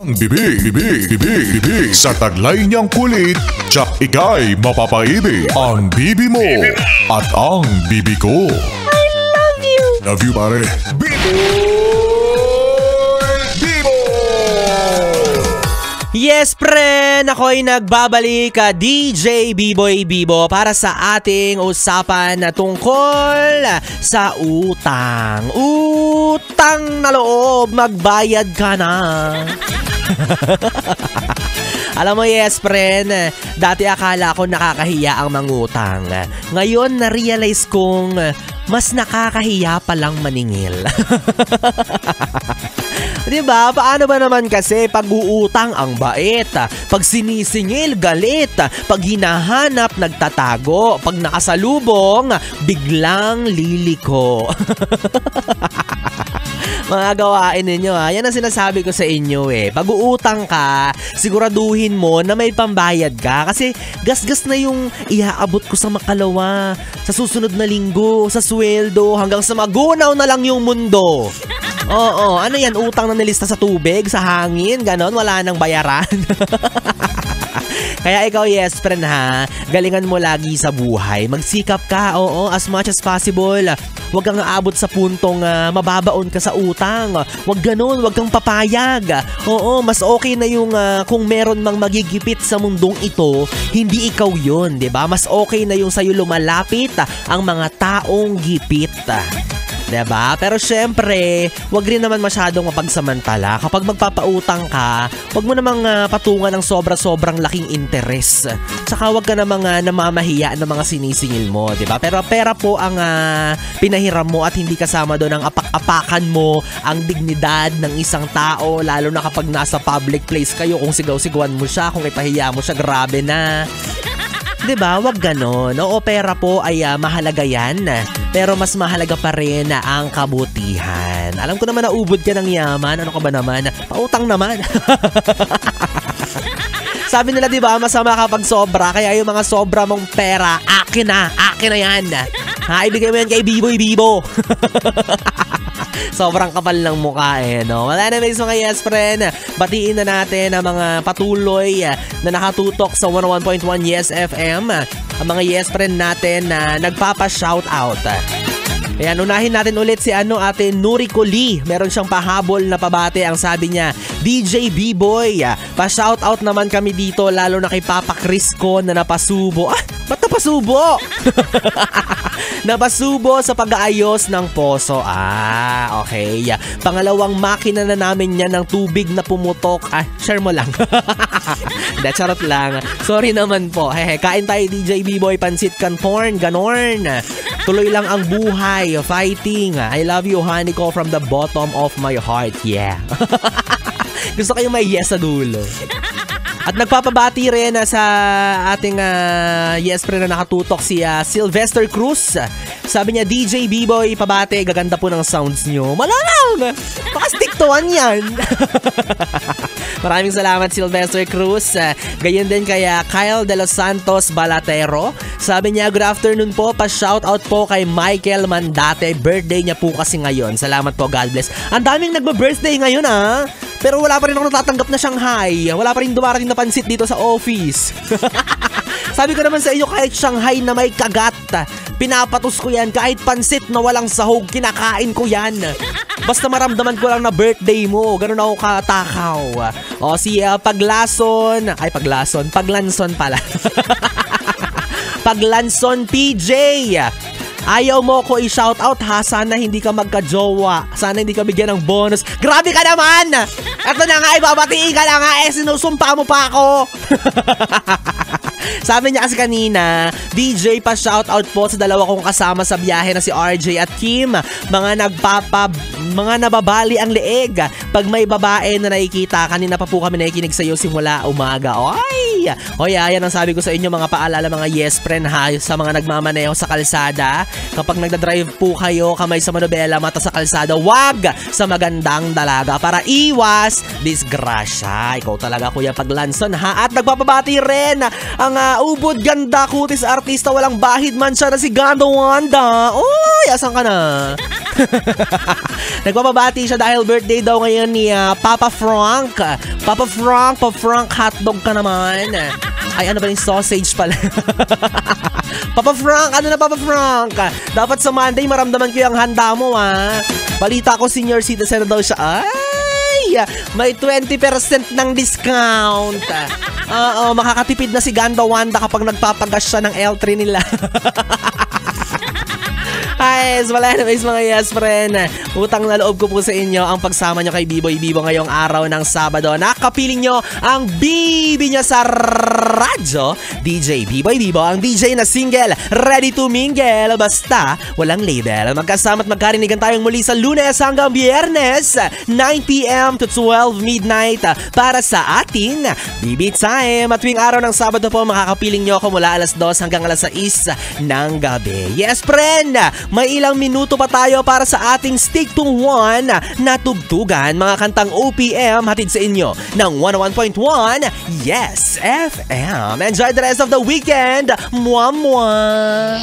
Ang bibi sa taglay niyang kulit, tsak ika'y mapapaibig. Ang bibi mo at ang bibi ko. I love you! Love you, pare. Bibo! Yes, pre! Ako'y nagbabalik, DJ B-Boy Bibo, para sa ating usapan na tungkol sa utang. Utang na loob, magbayad ka na. Alam mo, yes, friend, dati akala ko nakakahiya ang mangutang. Ngayon, na-realize kong mas nakakahiya palang maningil. Diba? Paano ba naman kasi pag uutang ang bait? Pag sinisingil, galit. Pag hinahanap, nagtatago. Pag nakasalubong, biglang liliko. Mga gawain ninyo ha. Yan ang sinasabi ko sa inyo eh. Pag uutang ka, siguraduhin mo na may pambayad ka. Kasi gas-gas na yung iaabot ko sa makalawa, sa susunod na linggo, sa sweldo, hanggang sa magunaw na lang yung mundo. Oo, ano yan? Utang na nilista sa tubig, sa hangin, ganon, wala nang bayaran. Kaya ikaw, yes, friend ha, galingan mo lagi sa buhay. Magsikap ka, oo, as much as possible. Huwag kang aabot sa puntong mababaon ka sa utang. Huwag ganun, huwag kang papayag. Oo, mas okay na yung kung meron mang magigipit sa mundong ito, hindi ikaw yun, diba? Mas okay na yung sa'yo lumalapit ang mga taong gipit. Diba? Pero syempre, wag rin naman masyadong mapagsamantala. Kapag magpapautang ka, wag mo namang patungan ng sobra-sobrang laking interes. Tsaka wag ka namang namamahiya ng mga sinisingil mo, diba? Pero pera po ang pinahiram mo at hindi kasama doon ang apak-apakan mo ang dignidad ng isang tao, lalo na kapag nasa public place kayo. Kung sigaw-sigawan mo siya, kung ipahiya mo siya, grabe na. Diba? Wag ganon. Oo, pera po ay mahalaga yan. Pero mas mahalaga pa rin ang kabutihan. Alam ko naman na ubod ka ng yaman. Ano ka ba naman? Pautang naman. Sabi nila, diba, masama kapag sobra. Kaya yung mga sobra mong pera, akin na yan. Ha, ibigay mo yan kay B-Boy Bibo. Sobrang kapal ng mukha eh, no? Wala na mga yes friend. Batiin na natin ang mga patuloy na nakatutok sa 101.1 Yes FM. Ang mga yes friend natin na nagpapa-shoutout. Ayan, unahin natin ulit si ate Noriko Lee. Meron siyang pahabol na pabate. Ang sabi niya, DJ B-Boy, pa-shoutout naman kami dito, lalo na kay Papa Chris ko na napasubo. Ba't napasubo? Napasubo sa pag-aayos ng poso. Okay. Pangalawang makina na namin yan ng tubig na pumutok. Share mo lang. Hindi, charot lang. Sorry naman po. Kain tayo, DJ B-Boy, pansit canton, ganorn. Tuloy lang ang buhay, fighting. I love you, honey ko, from the bottom of my heart. Yeah. Gusto kayo may yes sa dulo. At nagpapabati rin sa ating yes friend na nakatutok si Sylvester Cruz. Sabi niya, DJ B-Boy, pabate, gaganda po ng sounds nyo. Malalang! Baka stick to one yan. Maraming salamat, Sylvester Cruz. Gayon din kaya Kyle De Los Santos Balatero. Sabi niya, good afternoon po, pa-shoutout po kay Michael Mandate. Birthday niya po kasi ngayon. Salamat po, God bless. Ang daming nagba-birthday ngayon pero wala pa rin ako natatanggap na Shanghai. Wala pa rin dumarating na pansit dito sa office. Sabi ko naman sa inyo, kahit Shanghai na may kagat, pinapatos ko yan. Kahit pansit na walang sahog, kinakain ko yan. Basta maramdaman ko lang na birthday mo. Ganun ako katakaw. O si Paglanson pala. Paglanson PJ. Ayaw mo ko i-shoutout ha. Sana hindi ka magka-jowa. Sana hindi ka bigyan ng bonus. Grabe ka naman! Eto na nga, ibabatiin ka na nga. Sinusumpa mo pa ako. Sabi niya kasi kanina, DJ, pa-shoutout po sa dalawa kong kasama sa biyahe na si RJ at Kim. Mga nababali ang leeg. Pag may babae na nakikita, kanina pa po kami nakikinig sa iyo simula umaga. Hoy, yan ang sabi ko sa inyo, mga paalala, mga yes friend ha, sa mga nagmamaneho sa kalsada. Kapag nagdadrive po kayo, kamay sa manobela, mata sa kalsada, wag sa magandang dalaga para iwas disgrasya. Ikaw talaga, Kuya Paglanson ha. At nagpapabati rin ang Ang ubod ganda kutis artista walang bahid man siya na si Ganda Wanda. Uy, asan ka na? Nagpapabati siya dahil birthday daw ngayon ni Papa Frank. Papa Frank hotdog ka naman. Ay, ano ba yung sausage pala? Papa Frank, ano na Papa Frank? Dapat sa Monday maramdaman ko yung handa mo Balita ko senior citizen na daw siya. Ay, may 20% ng discount. Oo, makakatipid na si Ganda Wanda kapag nagpapagas siya ng L3 nila. Hi, wala na mga yes friend. Utang na loob ko po sa inyo ang pagsama nyo kay Biboy Bibo ngayong araw ng Sabado. Nakapiling nyo ang bibi niya sa radyo. DJ Biboy Bibo, ang DJ na single, ready to mingle, basta walang label. Magkasama at magkarinigan tayong muli sa Lunes hanggang Biyernes, 9 p.m. to 12 midnight para sa atin Bibi Time. At tuwing araw ng Sabado po, makakapiling nyo ako mula alas 2 hanggang alas 6 ng gabi. Yes friend, may ilang minuto pa tayo para sa ating Stick to One na tugtugan, mga kantang OPM hatid sa inyo ng 101.1 Yes FM. Enjoy the rest of the weekend. Mwah mwah.